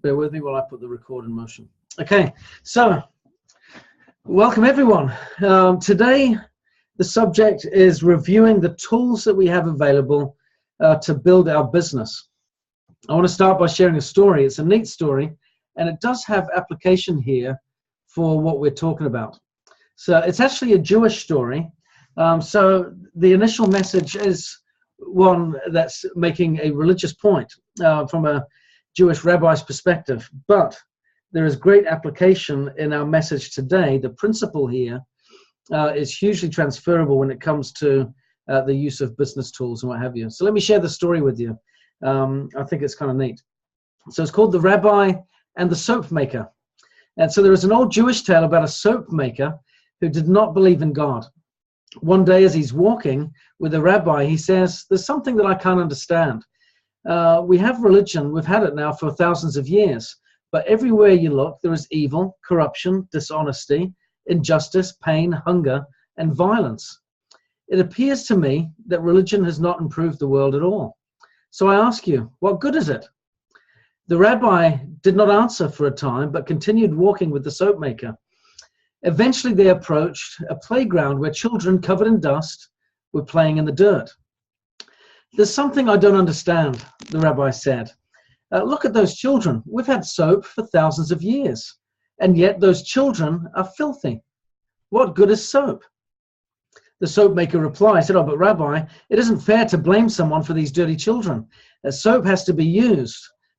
Bear with me while I put the record in motion. Okay, so welcome everyone. Today the subject is reviewing the tools that we have available to build our business. I want to start by sharing a story. It's a neat story, and it does have application here for what we're talking about. So it's actually a Jewish story. So the initial message is one that's making a religious point from a Jewish rabbi's perspective, but there is great application in our message today. The principle here is hugely transferable when it comes to the use of business tools and what have you. So let me share the story with you. I think it's kind of neat. So it's called The Rabbi and the Soap Maker. And so there is an old Jewish tale about a soap maker who did not believe in God. One day as he's walking with a rabbi, he says, "There's something that I can't understand. We have religion, we've had it now for thousands of years, but everywhere you look, there is evil, corruption, dishonesty, injustice, pain, hunger, and violence. It appears to me that religion has not improved the world at all. So I ask you, what good is it?" The rabbi did not answer for a time, but continued walking with the soap maker. Eventually they approached a playground where children covered in dust were playing in the dirt. "There's something I don't understand," the rabbi said. "Look at those children. We've had soap for thousands of years, and yet those children are filthy. What good is soap?" The soap maker replied, said, "Oh, but Rabbi, it isn't fair to blame someone for these dirty children. Soap has to be used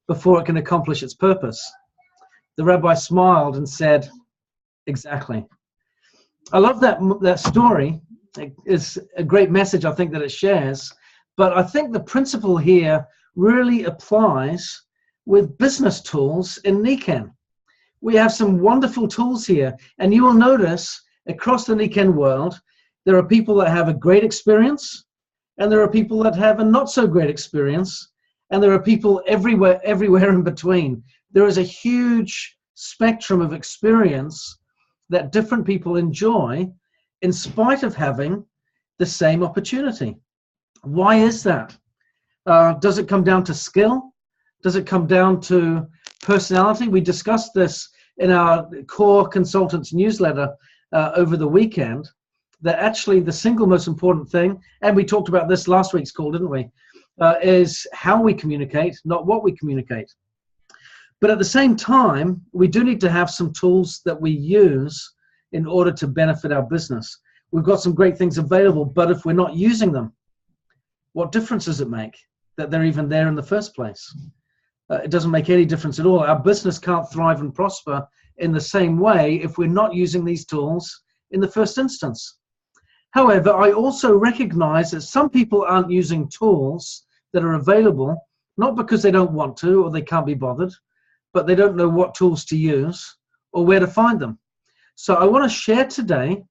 before it can accomplish its purpose." The rabbi smiled and said, "Exactly." I love that story. It's a great message, I think, that it shares. But I think the principle here really applies with business tools in Niken. We have some wonderful tools here. And you will notice across the Niken world, there are people that have a great experience, and there are people that have a not so great experience, and there are people everywhere in between. There is a huge spectrum of experience that different people enjoy in spite of having the same opportunity. Why is that? Does it come down to skill? Does it come down to personality? We discussed this in our Core Consultants newsletter over the weekend, that actually the single most important thing, and we talked about this last week's call, didn't we, is how we communicate, not what we communicate. But at the same time, we do need to have some tools that we use in order to benefit our business. We've got some great things available, but if we're not using them, what difference does it make that they're even there in the first place? It doesn't make any difference at all. Our business can't thrive and prosper in the same way if we're not using these tools in the first instance. However, I also recognize that some people aren't using tools that are available, not because they don't want to or they can't be bothered, but they don't know what tools to use or where to find them. So I want to share today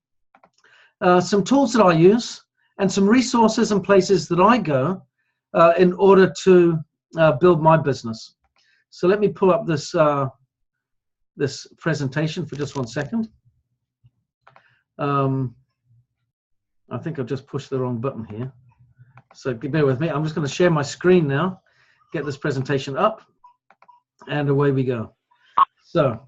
some tools that I use and some resources and places that I go in order to build my business. So let me pull up this this presentation for just 1 second. I think I've just pushed the wrong button here. So bear with me. I'm just going to share my screen now, get this presentation up, and away we go. So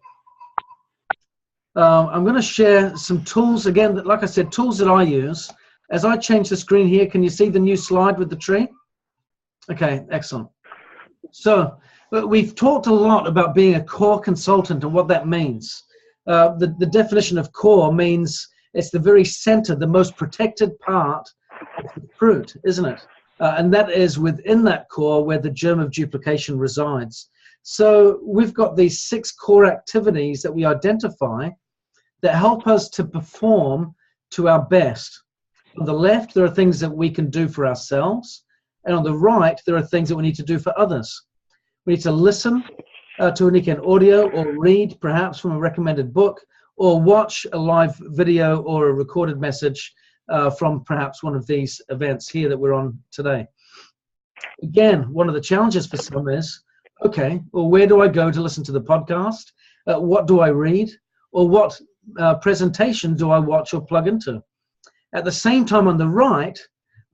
I'm going to share some tools, again, that, like I said, tools that I use. As I change the screen here, can you see the new slide with the tree? Okay, excellent. So we've talked a lot about being a core consultant and what that means. The definition of core means it's the very center, the most protected part of the fruit, isn't it? And that is within that core where the germ of duplication resides. So we've got these 6 core activities that we identify that help us to perform to our best. On the left, there are things that we can do for ourselves. And on the right, there are things that we need to do for others. We need to listen to a Niken audio, or read perhaps from a recommended book, or watch a live video or a recorded message from perhaps one of these events here that we're on today. Again, one of the challenges for some is, okay, well, where do I go to listen to the podcast? What do I read? Or what presentation do I watch or plug into? At the same time, on the right,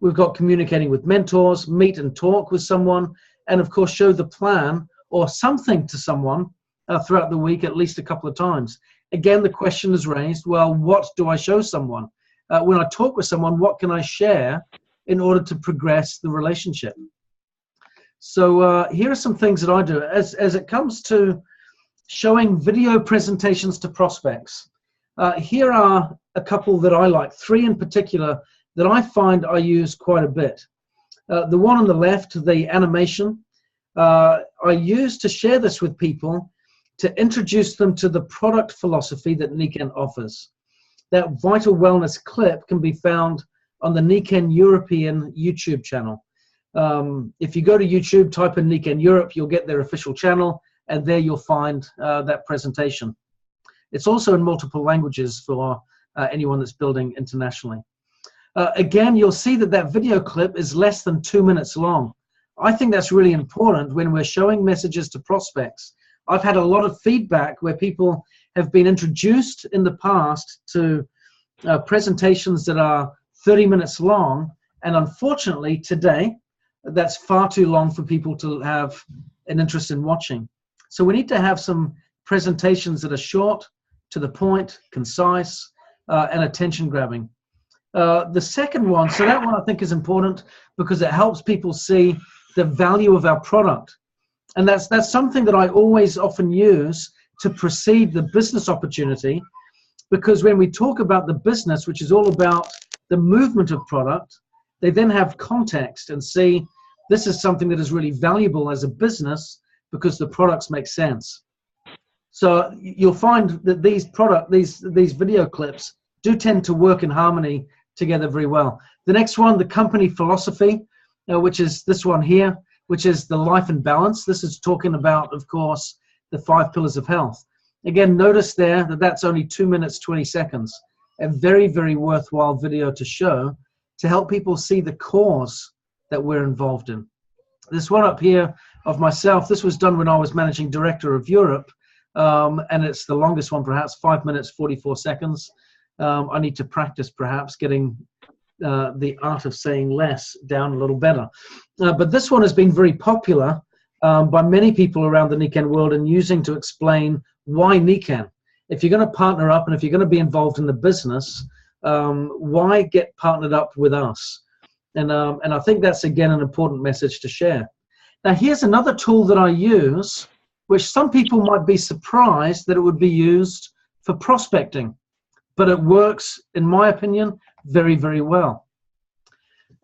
we've got communicating with mentors, meet and talk with someone, and of course, show the plan or something to someone throughout the week at least a couple of times. Again, the question is raised, well, what do I show someone? When I talk with someone, what can I share in order to progress the relationship? So here are some things that I do. As it comes to showing video presentations to prospects, here are a couple that I like, 3 in particular that I find I use quite a bit. The one on the left, the animation, I use to share this with people to introduce them to the product philosophy that Nikken offers. That Vital Wellness clip can be found on the Nikken European YouTube channel. If you go to YouTube, type in Nikken Europe, you'll get their official channel, and there you'll find that presentation. It's also in multiple languages for anyone that's building internationally. Again, you'll see that that video clip is less than 2 minutes long. I think that's really important when we're showing messages to prospects. I've had a lot of feedback where people have been introduced in the past to presentations that are 30 minutes long, and unfortunately today that's far too long for people to have an interest in watching. So we need to have some presentations that are short, to the point, concise, and attention grabbing. The second one, so that one I think is important because it helps people see the value of our product. And that's something that I always often use to precede the business opportunity, because when we talk about the business, which is all about the movement of product, they then have context and see this is something that is really valuable as a business because the products make sense. So you'll find that these video clips do tend to work in harmony together very well. The next one, the company philosophy, which is this one here, which is the life and balance. This is talking about, of course, the 5 pillars of health. Again, notice there that that's only 2 minutes, 20 seconds. A very, very worthwhile video to show to help people see the cause that we're involved in. This one up here of myself, this was done when I was managing director of Europe, and it's the longest one perhaps, 5 minutes, 44 seconds. I need to practice perhaps getting the art of saying less down a little better. But this one has been very popular by many people around the Nikken world and using to explain why Nikken. If you're going to partner up and if you're going to be involved in the business, why get partnered up with us? And I think that's, again, an important message to share. Now, here's another tool that I use, which some people might be surprised that it would be used for prospecting, but it works, in my opinion, very, very well.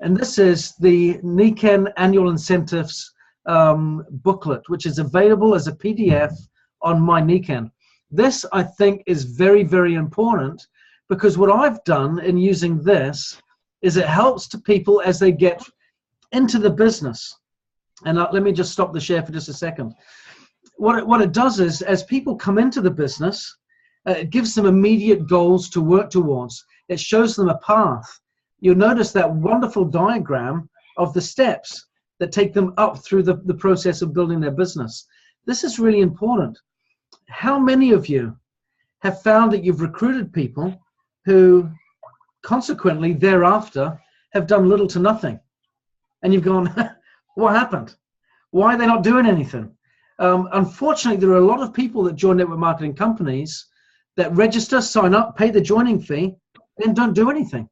And this is the Nikken Annual Incentives booklet, which is available as a PDF on My Nikken. This, I think, is very, very important because what I've done in using this is it helps to people as they get into the business. And let me just stop the share for just a second. What it does is, as people come into the business, it gives them immediate goals to work towards. It shows them a path. You'll notice that wonderful diagram of the steps that take them up through the process of building their business. This is really important. How many of you have found that you've recruited people who consequently thereafter have done little to nothing? And you've gone, what happened? Why are they not doing anything? Unfortunately, there are a lot of people that join network marketing companies that register, sign up, pay the joining fee, and don't do anything.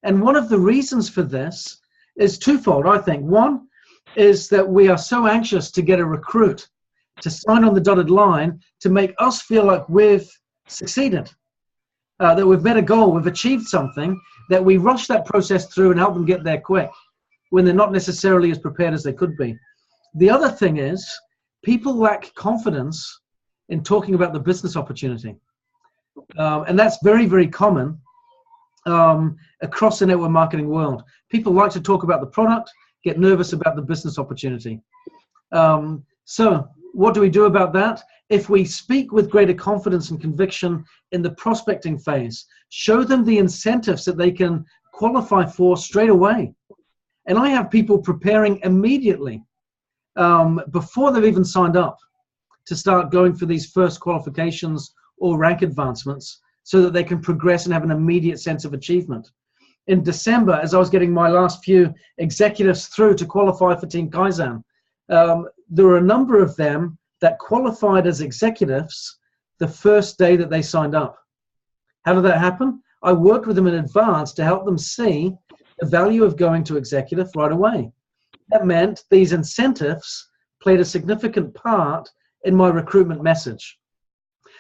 And one of the reasons for this is twofold, I think. One is that we are so anxious to get a recruit to sign on the dotted line to make us feel like we've succeeded, that we've met a goal, we've achieved something, that we rush that process through and help them get there quick when they're not necessarily as prepared as they could be. The other thing is people lack confidence in talking about the business opportunity. And that's very, very common across the network marketing world. People like to talk about the product, get nervous about the business opportunity. So what do we do about that? If we speak with greater confidence and conviction in the prospecting phase, show them the incentives that they can qualify for straight away. And I have people preparing immediately before they've even signed up to start going for these first qualifications or rank advancements so that they can progress and have an immediate sense of achievement. In December, as I was getting my last few executives through to qualify for Team Kaizen, there were a number of them that qualified as executives the first day that they signed up. How did that happen? I worked with them in advance to help them see the value of going to executive right away. That meant these incentives played a significant part in my recruitment message.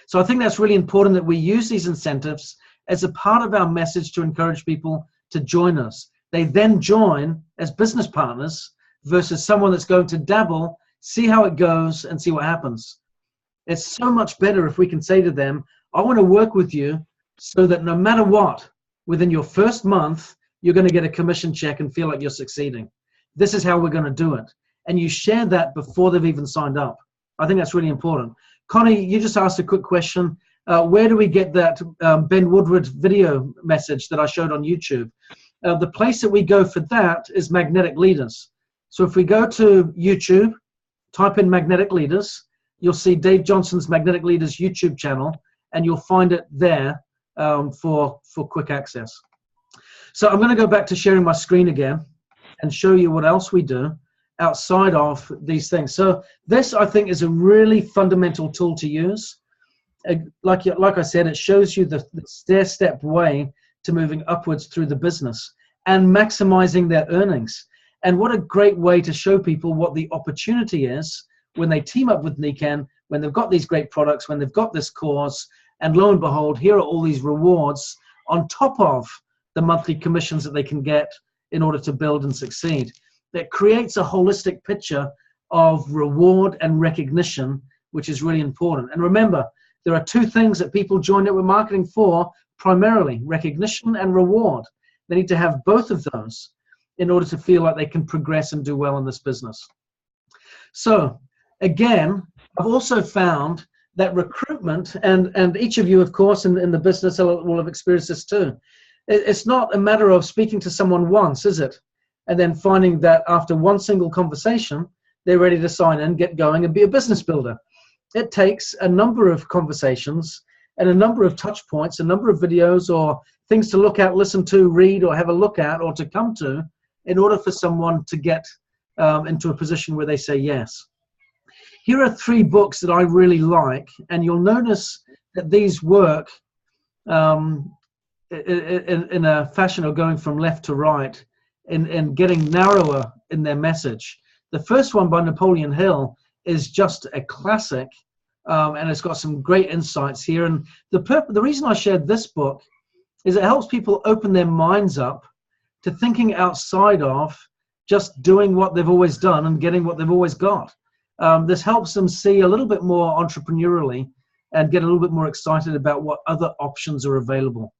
So I think that's really important that we use these incentives as a part of our message to encourage people to join us. They then join as business partners versus someone that's going to dabble, see how it goes, and see what happens. It's so much better if we can say to them, I want to work with you so that no matter what, within your first month, you're going to get a commission check and feel like you're succeeding. This is how we're going to do it. And you share that before they've even signed up. I think that's really important. Connie, you just asked a quick question. Where do we get that Ben Woodward video message that I showed on YouTube? The place that we go for that is Magnetic Leaders. So if we go to YouTube, type in Magnetic Leaders, you'll see Dave Johnson's Magnetic Leaders YouTube channel, and you'll find it there for quick access. So I'm going to go back to sharing my screen again and show you what else we do outside of these things. So this, I think, is a really fundamental tool to use. Like I said, it shows you the stair-step way to moving upwards through the business and maximizing their earnings. And what a great way to show people what the opportunity is when they team up with Nikan, when they've got these great products, when they've got this course, and lo and behold, here are all these rewards on top of the monthly commissions that they can get in order to build and succeed. That creates a holistic picture of reward and recognition, which is really important. And remember, there are two things that people join network marketing for, primarily, recognition and reward. They need to have both of those in order to feel like they can progress and do well in this business. So again, I've also found that recruitment, and each of you, of course, in the business will have experienced this too. It's not a matter of speaking to someone once, is it? And then finding that after one single conversation, they're ready to sign in, get going, and be a business builder. It takes a number of conversations and a number of touch points, a number of videos or things to look at, listen to, read, or have a look at, or to come to, in order for someone to get into a position where they say yes. Here are 3 books that I really like, and you'll notice that these work in a fashion of going from left to right and getting narrower in their message. The first one by Napoleon Hill is just a classic, and it's got some great insights here. And the reason I shared this book is it helps people open their minds up to thinking outside of just doing what they've always done and getting what they've always got. This helps them see a little bit more entrepreneurially and get a little bit more excited about what other options are available.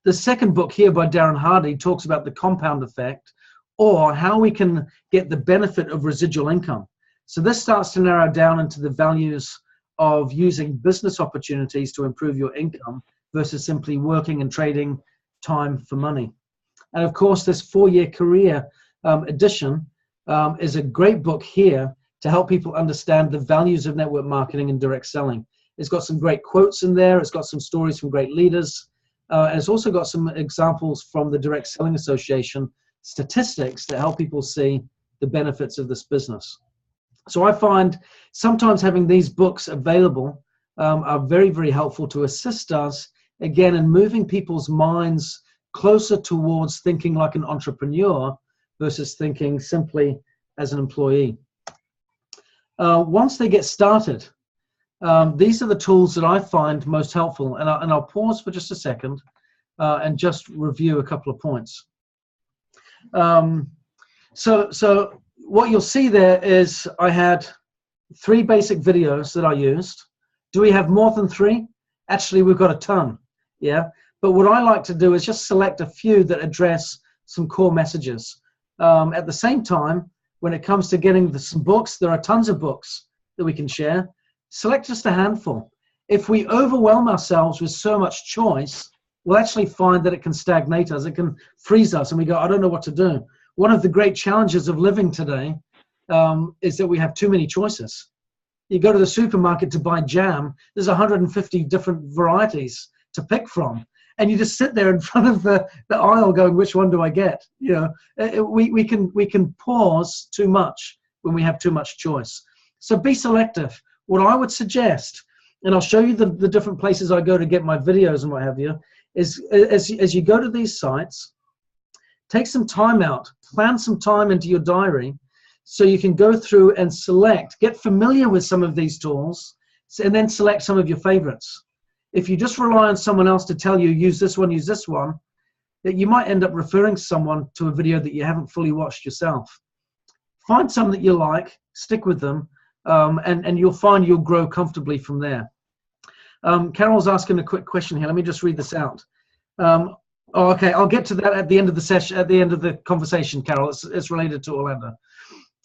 The second book here by Darren Hardy talks about the compound effect, or how we can get the benefit of residual income. So this starts to narrow down into the values of using business opportunities to improve your income versus simply working and trading time for money. And of course, this 4-year career edition is a great book here to help people understand the values of network marketing and direct selling. It's got some great quotes in there. It's got some stories from great leaders. And it's also got some examples from the Direct Selling Association statistics that help people see the benefits of this business. So I find sometimes having these books available are very, very helpful to assist us, again, in moving people's minds closer towards thinking like an entrepreneur versus thinking simply as an employee. Once they get started, these are the tools that I find most helpful, and I'll pause for just a second and just review a couple of points. So what you'll see there is I had 3 basic videos that I used. Do we have more than 3? Actually, we've got a ton, yeah? But what I like to do is just select a few that address some core messages. At the same time, when it comes to getting some books, there are tons of books that we can share. Select just a handful. If we overwhelm ourselves with so much choice, we'll actually find that it can stagnate us. It can freeze us, and we go, I don't know what to do. One of the great challenges of living today is that we have too many choices. You go to the supermarket to buy jam, there's 150 different varieties to pick from. And you just sit there in front of the aisle going, which one do I get? You know, we can pause too much when we have too much choice. So be selective. What I would suggest, and I'll show you the different places I go to get my videos and what have you, is as you go to these sites, take some time out, plan some time into your diary so you can go through and select, get familiar with some of these tools, and then select some of your favorites. If you just rely on someone else to tell you, use this one, that you might end up referring someone to a video that you haven't fully watched yourself. Find some that you like, stick with them, and you'll find you'll grow comfortably from there. Carol's asking a quick question here. Let me just read this out. Oh, okay, I'll get to that at the end of the session, at the end of the conversation, Carol. It's related to Orlando.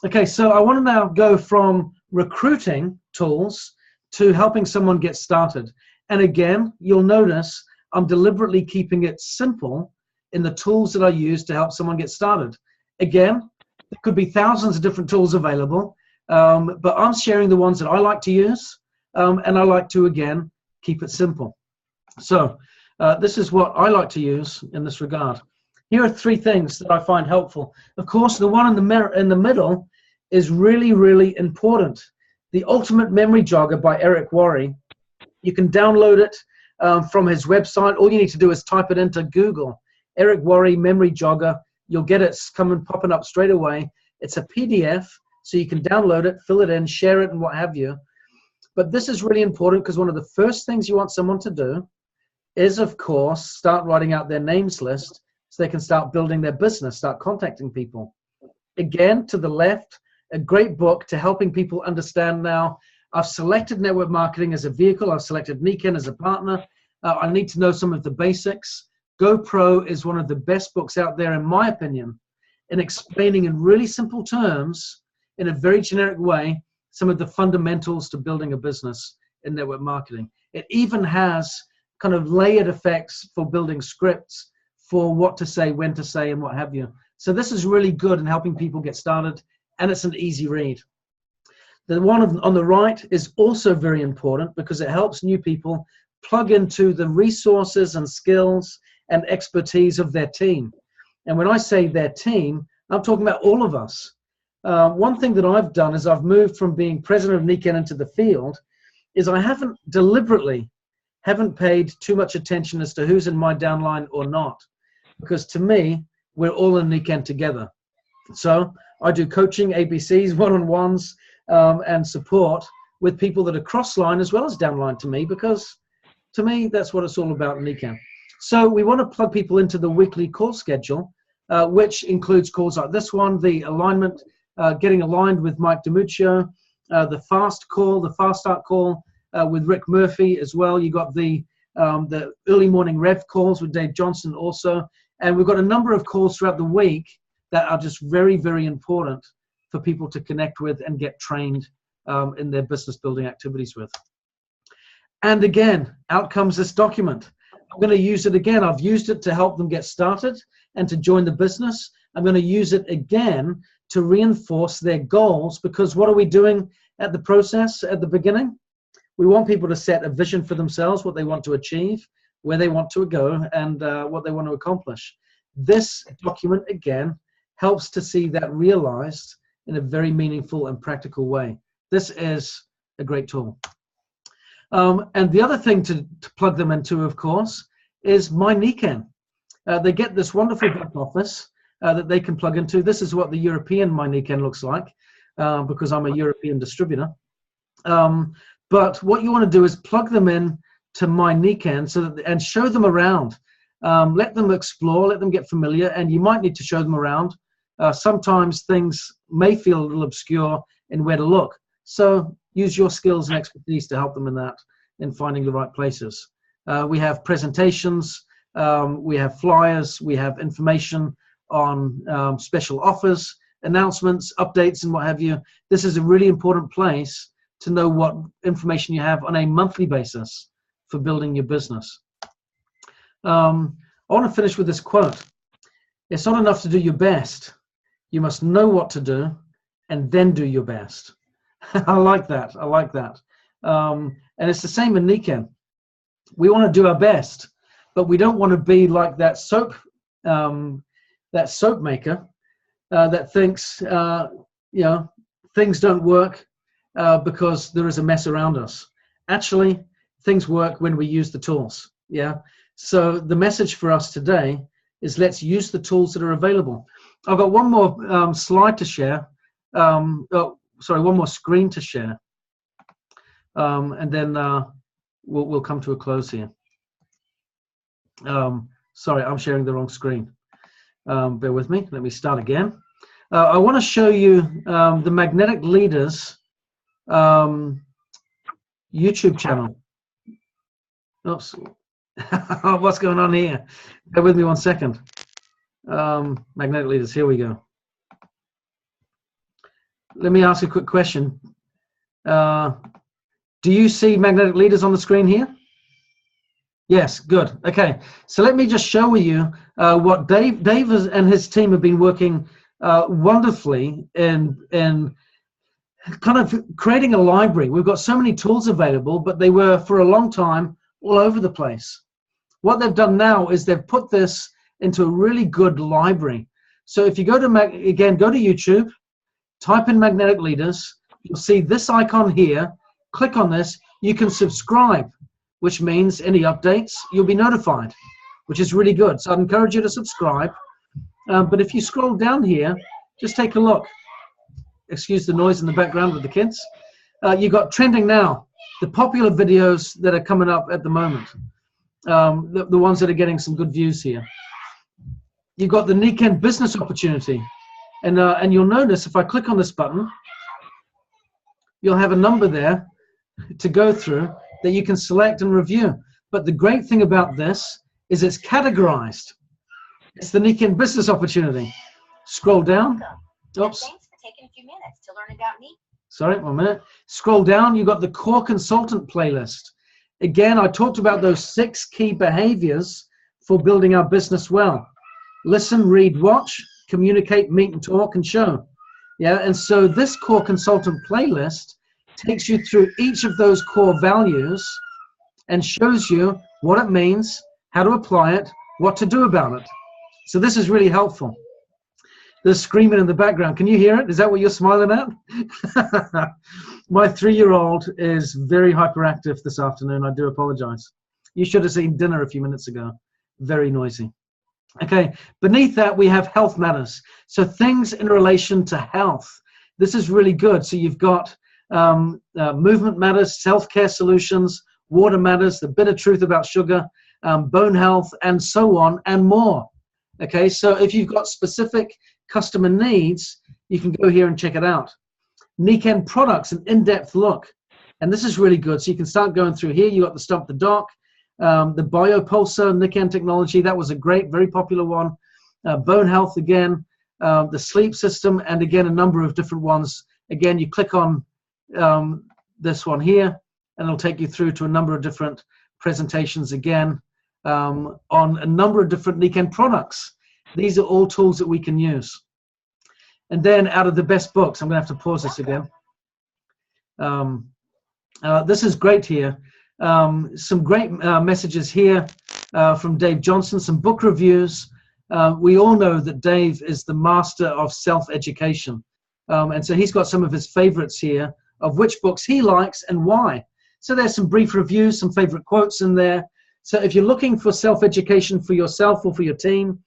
Okay, so I want to now go from recruiting tools to helping someone get started. And again, you'll notice I'm deliberately keeping it simple in the tools that I use to help someone get started. Again, there could be thousands of different tools available, but I'm sharing the ones that I like to use, and I like to, again, keep it simple. So this is what I like to use in this regard. Here are 3 things that I find helpful. Of course, the one in the middle is really, really important. The Ultimate Memory Jogger by Eric Worre. You can download it from his website. All you need to do is type it into Google, Eric Worre Memory Jogger. You'll get it popping up straight away. It's a PDF, so you can download it, fill it in, share it, and what have you. But this is really important because one of the first things you want someone to do is, of course, start writing out their names list so they can start building their business, start contacting people. Again, to the left, a great book to helping people understand now, I've selected network marketing as a vehicle, I've selected Niken as a partner, I need to know some of the basics. GoPro is one of the best books out there, in my opinion, in explaining in really simple terms, in a very generic way, some of the fundamentals to building a business in network marketing. It even has kind of layered effects for building scripts for what to say, when to say, and what have you. So this is really good in helping people get started, and it's an easy read. The one on the right is also very important because it helps new people plug into the resources and skills and expertise of their team. And when I say their team, I'm talking about all of us. One thing that I've done is I've moved from being president of Niken into the field is I haven't paid too much attention as to who's in my downline or not. Because to me, we're all in Niken together. So I do coaching, ABCs, one-on-ones, and support with people that are cross-line as well as downline to me, because to me, that's what it's all about in Niken. So we want to plug people into the weekly call schedule, which includes calls like this one, the alignment, getting aligned with Mike DiMuccio, the fast start call with Rick Murphy as well. You got the early morning rev calls with Dave Johnson also. And we've got a number of calls throughout the week that are just very, very important for people to connect with and get trained in their business building activities with. And again, out comes this document. I'm going to use it again. I've used it to help them get started and to join the business. I'm going to use it again to reinforce their goals, because what are we doing at the process at the beginning? We want people to set a vision for themselves, what they want to achieve, where they want to go, and what they want to accomplish. This document, again, helps to see that realized in a very meaningful and practical way. This is a great tool. And the other thing to plug them into, of course, is My Niken. They get this wonderful back office that they can plug into. This is what the European My Niken looks like, because I'm a European distributor. But what you want to do is plug them in to My Niken and show them around. Let them explore, let them get familiar, and you might need to show them around. Sometimes things may feel a little obscure in where to look. So use your skills and expertise to help them in that, in finding the right places. We have presentations, we have flyers, we have information on special offers, announcements, updates, and what have you. This is a really important place to know what information you have on a monthly basis for building your business. I want to finish with this quote. It's not enough to do your best. You must know what to do and then do your best. I like that. I like that. And it's the same in Niken. We want to do our best, but we don't want to be like that soap maker that thinks, things don't work because there is a mess around us. Actually, things work when we use the tools. Yeah. So the message for us today is let's use the tools that are available. I've got one more slide to share. One more screen to share. And then we'll come to a close here. Sorry, I'm sharing the wrong screen. Bear with me. Let me start again. I want to show you the Magnetic Leaders YouTube channel. Oops. What's going on here? Bear with me 1 second. Magnetic Leaders, here we go. Let me ask you a quick question. Do you see Magnetic Leaders on the screen here? Yes, good. Okay, so let me just show you what Dave and his team have been working wonderfully in kind of creating a library. We've got so many tools available, but they were for a long time all over the place. What they've done now is they've put this into a really good library. So if you go to go to YouTube, type in Magnetic Leaders, you'll see this icon here. Click on this. You can subscribe, which means any updates, you'll be notified, which is really good. So I'd encourage you to subscribe. But if you scroll down here, just take a look. Excuse the noise in the background with the kids. You've got trending now, the popular videos that are coming up at the moment, the ones that are getting some good views here. You've got the Niken business opportunity. And you'll notice if I click on this button, you'll have a number there to go through that you can select and review. But the great thing about this is it's categorized. It's the Niken business opportunity. Scroll down. Oops. Thanks for taking a few minutes to learn about me. Sorry, 1 minute. Scroll down, you've got the core consultant playlist. Again, I talked about those 6 key behaviors for building our business well. Listen, read, watch, communicate, meet and talk, and show. Yeah, and so this core consultant playlist takes you through each of those core values and shows you what it means, how to apply it, what to do about it. So this is really helpful. There's screaming in the background. Can you hear it? Is that what you're smiling at? My 3-year-old is very hyperactive this afternoon. I do apologize. You should have seen dinner a few minutes ago. Very noisy. Okay, beneath that we have health matters. So things in relation to health. This is really good. So you've got movement matters, self-care solutions, water matters, the bitter truth about sugar, bone health, and so on and more. Okay, so if you've got specific customer needs, you can go here and check it out. Niken products, an in-depth look. And this is really good. So you can start going through here. You got the Stump the Doc, the Biopulsar Niken technology. That was a great, very popular one. Bone health again, the sleep system, and again, a number of different ones. Again, you click on this one here, and it'll take you through to a number of different presentations again on a number of different Niken products. These are all tools that we can use. And then out of the best books, I'm going to have to pause this again. This is great here. Some great messages here from Dave Johnson, some book reviews. We all know that Dave is the master of self-education. And so he's got some of his favorites here of which books he likes and why. So there's some brief reviews, some favorite quotes in there. So if you're looking for self-education for yourself or for your team,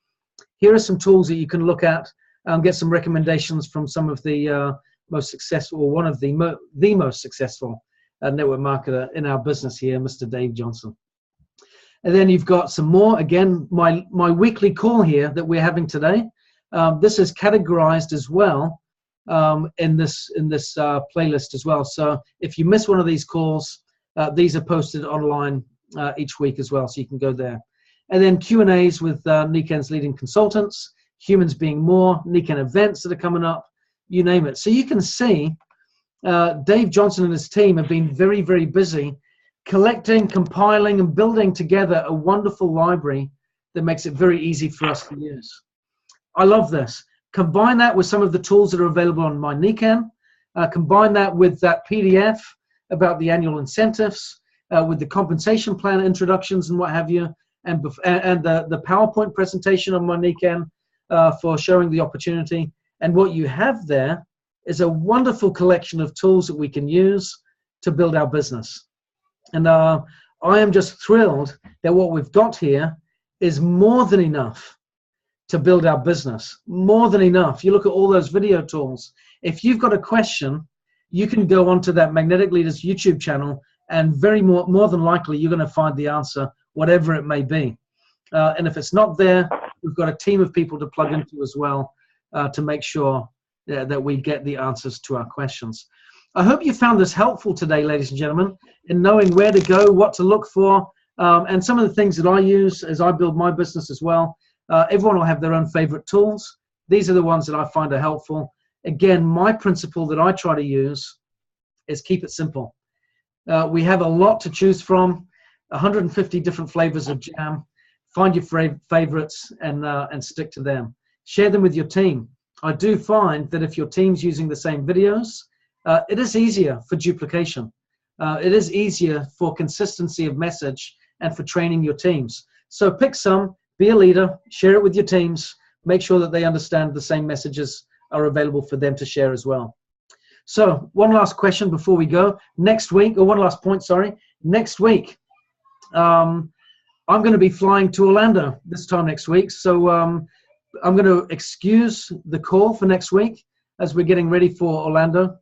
here are some tools that you can look at and get some recommendations from some of the most successful, or one of the most successful network marketer in our business here, Mr. Dave Johnson. And then you've got some more. Again, my weekly call here that we're having today. This is categorized as well in this playlist as well. So if you miss one of these calls, these are posted online each week as well, so you can go there. And then Q&As with Niken's leading consultants, humans being more, Niken events that are coming up, you name it. So you can see Dave Johnson and his team have been very, very busy collecting, compiling, and building together a wonderful library that makes it very easy for us to use. I love this. Combine that with some of the tools that are available on My Niken. Combine that with that PDF about the annual incentives, with the compensation plan introductions and what have you, and the PowerPoint presentation on My Niken for showing the opportunity. And what you have there is a wonderful collection of tools that we can use to build our business. And I am just thrilled that what we've got here is more than enough to build our business. More than enough. You look at all those video tools. If you've got a question, you can go onto that Magnetic Leaders YouTube channel, and more than likely you're going to find the answer, whatever it may be. And if it's not there, we've got a team of people to plug into as well to make sure that we get the answers to our questions. I hope you found this helpful today, ladies and gentlemen, in knowing where to go, what to look for, and some of the things that I use as I build my business as well. Everyone will have their own favorite tools. These are the ones that I find are helpful. Again, my principle that I try to use is keep it simple. We have a lot to choose from, 150 different flavors of jam. Find your favorites and stick to them. Share them with your team. I do find that if your team's using the same videos, it is easier for duplication. It is easier for consistency of message and for training your teams. So pick some, be a leader, share it with your teams, make sure that they understand the same messages are available for them to share as well. So one last question before we go. Next week, or one last point, sorry. Next week, I'm going to be flying to Orlando this time next week. So I'm going to excuse the call for next week as we're getting ready for Orlando.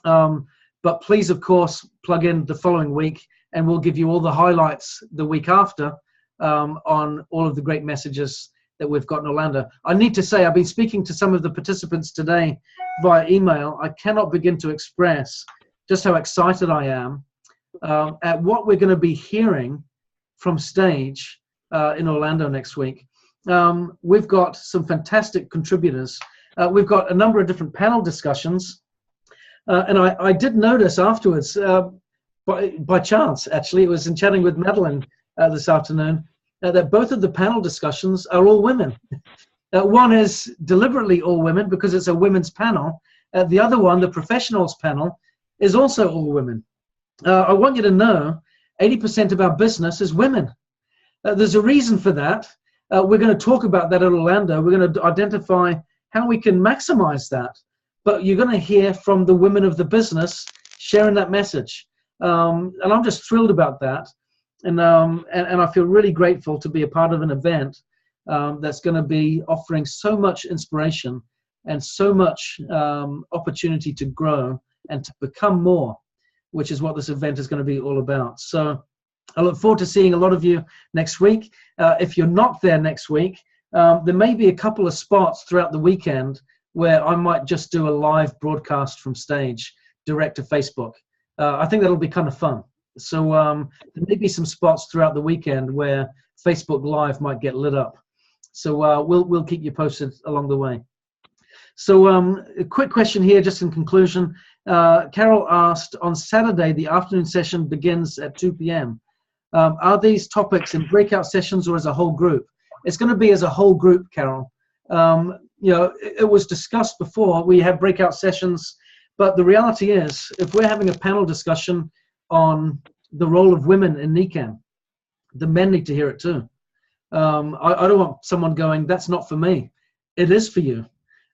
But please, of course, plug in the following week, and we'll give you all the highlights the week after on all of the great messages that we've got in Orlando. I need to say, I've been speaking to some of the participants today via email. I cannot begin to express just how excited I am at what we're going to be hearing from stage in Orlando next week. We've got some fantastic contributors. We've got a number of different panel discussions. And I did notice afterwards, by chance, actually, it was in chatting with Madeline this afternoon, that both of the panel discussions are all women. One is deliberately all women because it's a women's panel. The other one, the professionals panel, is also all women. I want you to know 80% of our business is women. There's a reason for that. We're going to talk about that at Orlando. We're going to identify how we can maximize that. But you're going to hear from the women of the business sharing that message. And I'm just thrilled about that. And I feel really grateful to be a part of an event that's going to be offering so much inspiration and so much opportunity to grow and to become more, which is what this event is going to be all about. So I look forward to seeing a lot of you next week. If you're not there next week, there may be a couple of spots throughout the weekend where I might just do a live broadcast from stage direct to Facebook. I think that'll be kind of fun. So there may be some spots throughout the weekend where Facebook Live might get lit up. So we'll keep you posted along the way. So a quick question here, just in conclusion. Carol asked, on Saturday, the afternoon session begins at 2 p.m. Are these topics in breakout sessions or as a whole group? It's going to be as a whole group, Carol. You know, it was discussed before. We have breakout sessions, but the reality is, if we're having a panel discussion on the role of women in NECAM, the men need to hear it too. I don't want someone going, that's not for me. It is for you.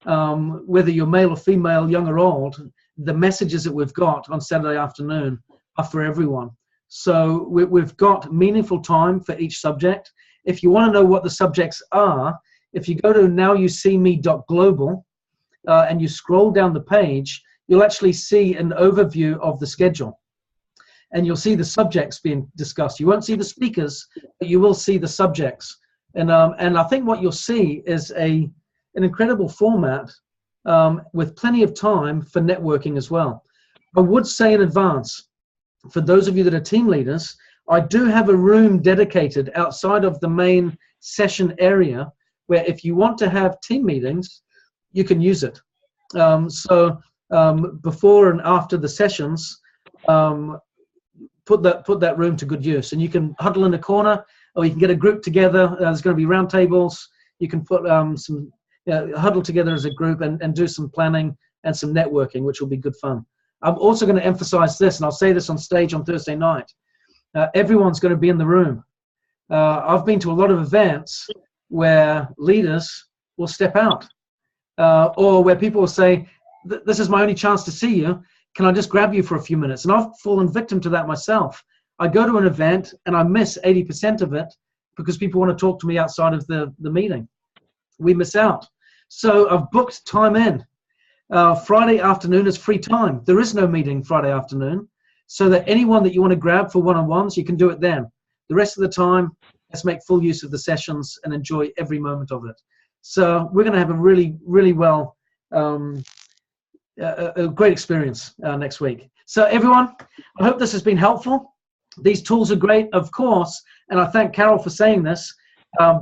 Whether you're male or female, young or old, the messages that we've got on Saturday afternoon are for everyone. So we've got meaningful time for each subject. If you want to know what the subjects are, if you go to nowyousseeme.global and you scroll down the page, you'll actually see an overview of the schedule. And you'll see the subjects being discussed. You won't see the speakers, but you will see the subjects. And I think what you'll see is an incredible format with plenty of time for networking as well. I would say in advance, for those of you that are team leaders, I do have a room dedicated outside of the main session area where if you want to have team meetings, you can use it. So before and after the sessions, put that room to good use, and you can huddle in a corner, or you can get a group together. There's going to be round tables. You can put huddle together as a group and do some planning and some networking, which will be good fun. I'm also going to emphasize this, and I'll say this on stage on Thursday night. Everyone's going to be in the room. I've been to a lot of events where leaders will step out, or where people will say, this is my only chance to see you. Can I just grab you for a few minutes? And I've fallen victim to that myself. I go to an event and I miss 80% of it because people want to talk to me outside of the meeting. We miss out. So I've booked time in. Friday afternoon is free time. There is no meeting Friday afternoon, so that anyone that you want to grab for one-on-ones, you can do it then. The rest of the time, let's make full use of the sessions and enjoy every moment of it. So we're going to have a really, really a great experience next week. So everyone, I hope this has been helpful. These tools are great, of course, and I thank Carol for saying this,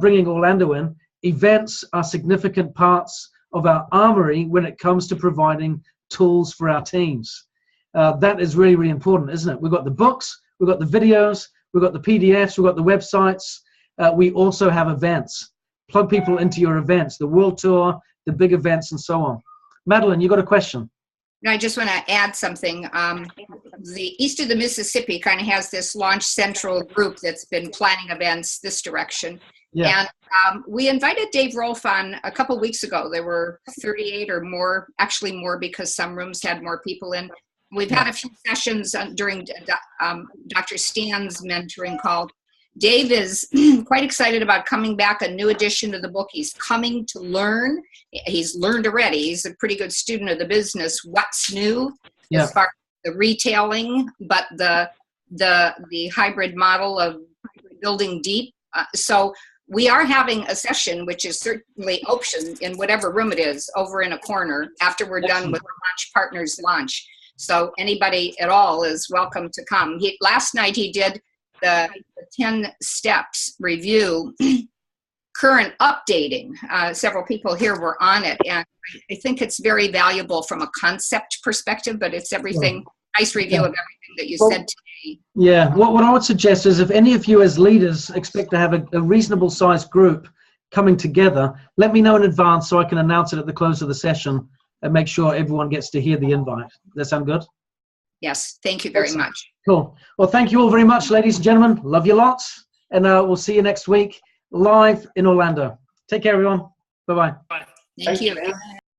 bringing Orlando in. Events are significant parts of our armory when it comes to providing tools for our teams. That is really, really important, isn't it? We've got the books, we've got the videos, we've got the PDFs, we've got the websites. We also have events. Plug people into your events, the World Tour, the big events, and so on. Madeline, you got a question? I just want to add something. The East of the Mississippi kind of has this Launch Central group that's been planning events this direction. Yeah. And we invited Dave Rolfe on a couple weeks ago. There were 38 or more, actually more because some rooms had more people in. We've had a few sessions during Dr. Stan's mentoring call. Dave is quite excited about coming back, a new edition of the book. He's coming to learn. He's learned already. He's a pretty good student of the business. What's new as far as the retailing, but the hybrid model of building deep. So we are having a session, which is certainly open in whatever room it is, over in a corner after we're done with the Launch Partners launch. So anybody at all is welcome to come. Last night he did the 10 steps review, current updating. Several people here were on it, and I think it's very valuable from a concept perspective, but it's everything, nice review of everything that you said today. Yeah, what I would suggest is if any of you as leaders expect to have a reasonable sized group coming together, let me know in advance so I can announce it at the close of the session and make sure everyone gets to hear the invite. Does that sound good? Yes, thank you very much. Cool. Well, thank you all very much, ladies and gentlemen. Love you lots. And we'll see you next week live in Orlando. Take care, everyone. Bye-bye. Thank you.